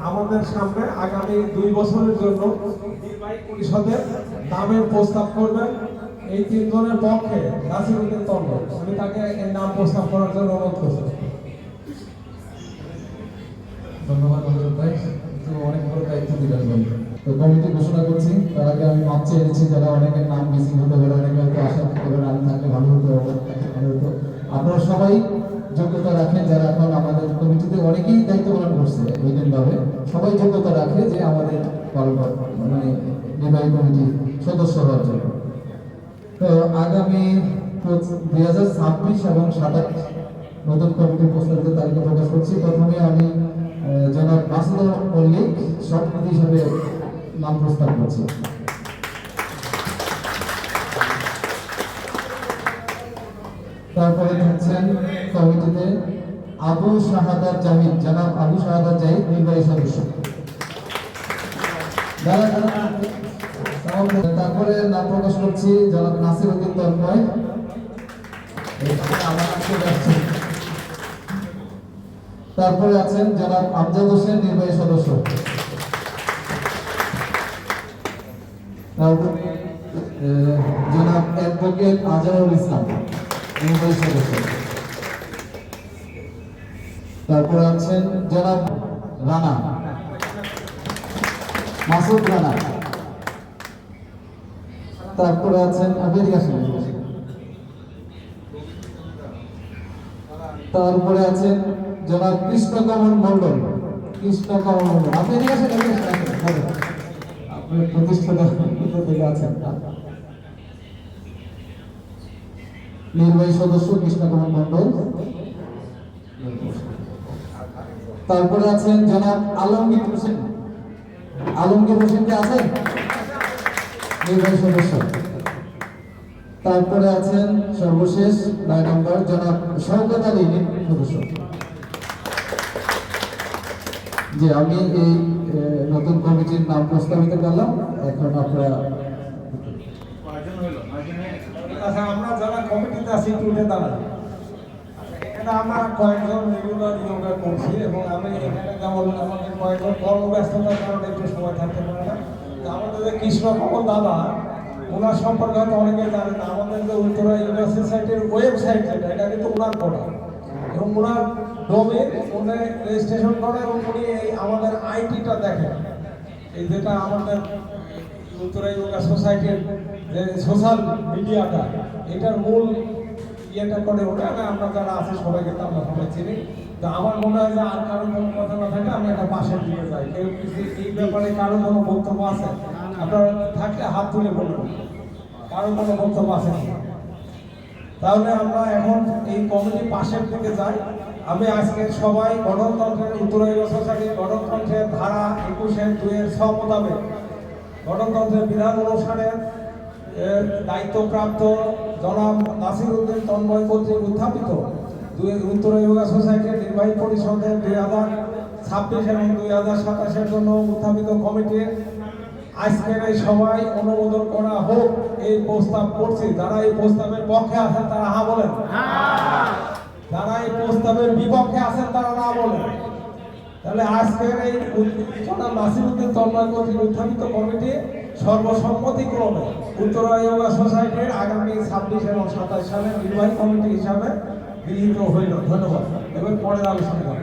আমাদের সামনে আগামী 2 বছরের জন্য নির্বাহী পরিষদের নামের প্রস্তাব করবেন। এই 3 জনের পক্ষে নাসিরউদ্দিন তন্ময়, আমি তাকে এই নাম প্রস্তাব করার জন্য অনুরোধ করছি। ধন্যবাদ মনোজ ভাই, তো অনেক বড় দায়িত্ব দিলেন ভাই। তো কমিটি ঘোষণা করছি, তার আগে আমি মাপ চেয়েছি যারা অনেকের নাম মিসিং হতে পারে, অনেকে হয়তো আশা করতে পারে আমি থাকলে ভালো হতো, ভালো হতো। আপনারা সবাই যোগ্যতা রাখেন, যারা এখন আমাদের কমিটিতে অনেকেই দায়িত্ব পালন করছে এইভাবে, সবাই যোগ্যতা রাখে যে আমাদের মানে নির্বাহী কমিটির সদস্য হওয়ার জন্য। তো আগামী 2026 এবং 27 নতুন কমিটির প্রস্তাবিত তালিকা প্রকাশ করছি। প্রথমে আমি জনাব মাসুদ মল্লিক সভাপতি হিসেবে নাম প্রস্তাব করছি। তারপরে থাকছেন কমিটিতে আবু শাহাদাত জাহিদ, জনাব আবু শাহাদাত জাহিদ নির্বাহী সদস্য। তারপরে নাম প্রকাশ করছি জনাব নাসিরউদ্দিন তন্ময়। তারপরে আছেন জনাব আমজাদ হোসেন নির্বাহী সদস্য। তারপরে জনাব অ্যাডভোকেট আজহারুল ইসলাম নির্বাহী সদস্য। তারপরে আছেন জনাব রানা মাসুদ রানা। তারপরে আছেন তারপরে আছেন জনাব কৃষ্ণকমল মন্ডল। কৃষ্ণকমল মন্ডল, আপনি এদিকে আসেন, আপনি প্রতিষ্ঠাতা থেকে আছেন। নির্বাহী সদস্য কৃষ্ণকমল মন্ডল। তারপরে আছেন জনাব আলমগীর হোসেন। আলমগীর হোসেন কে আছেন? নির্বাহী সদস্য। তারপরে আছেন সর্বশেষ 9 নম্বর জনাব শওকত আলী সদস্য। যে আমি এই নতুন কমিটির নাম প্রস্তাবিত করলাম। এখন আপনারা আমরা যারা কমিটিতে আছি একটু উঠে দাঁড়ান। এখানে আমরা কয়েকজন রেগুলার যোগা করছি এবং আমি এখানে যেমন আমাদের কয়েকজন কর্মব্যস্ততার কারণে একটু সময় থাকতে পারে না। আমাদের যে কৃষ্ণকমল দাদা, ওনার সম্পর্কে হয়তো অনেকে জানেন না। আমাদের যে উত্তরা ইউনিভার্সিটি সোসাইটির ওয়েবসাইট যেটা, এটা কিন্তু ওনার করা এবং ওনার ডোমেন উনি রেজিস্ট্রেশন করে এবং উনি আমাদের আইটিটা দেখেন। এই যেটা আমাদের উত্তরা ইউনিভার্সিটি সোসাইটির যে সোশ্যাল মিডিয়াটা, এটার মূল ইয়েটা করে ওটা। আমরা যারা আছি সবাইকে তো আমরা সবাই চিনি। তো আমার মনে হয় যে আর কারো কোনো কথা না থাকে আমি একটা পাশে দিয়ে যাই। কেউ এই ব্যাপারে কারো কোনো বক্তব্য আছে? আপনারা থাকলে হাত তুলে বলুন, কারো কোনো বক্তব্য আছে? তাহলে আমরা এখন এই কমিটি পাশের দিকে যাই। আমি আজকে সবাই গণতন্ত্রের উত্তরা সোসাইটির গণতন্ত্রের ধারা 21-2 ছ মোতাবেক গণতন্ত্রের বিধান অনুষ্ঠানের দায়িত্বপ্রাপ্ত জনাব নাসিরউদ্দিন তন্ময় কর্তৃক উত্থাপিত উত্তরা যোগা সোসাইটির নির্বাহী পরিষদের 2026 এবং 2027 জন্য উত্থাপিত কমিটির আজকের এই সবাই অনুমোদন করা হোক এই প্রস্তাব করছি। যারা এই প্রস্তাবের পক্ষে আছেন তারা হ্যাঁ বলেন, যারা এই প্রস্তাবের বিপক্ষে আছেন তারা না বলেন। তাহলে আজকের এই জনাব নাসিরউদ্দিন তন্ময় কর্তৃক উত্থাপিত কমিটি সর্বসম্মতিক্রমে উত্তরা যোগা সোসাইটির আগামী 26 এবং 27 সালের নির্বাহী কমিটি হিসাবে গৃহীত হইল। ধন্যবাদ। এবার পরের আলোচনা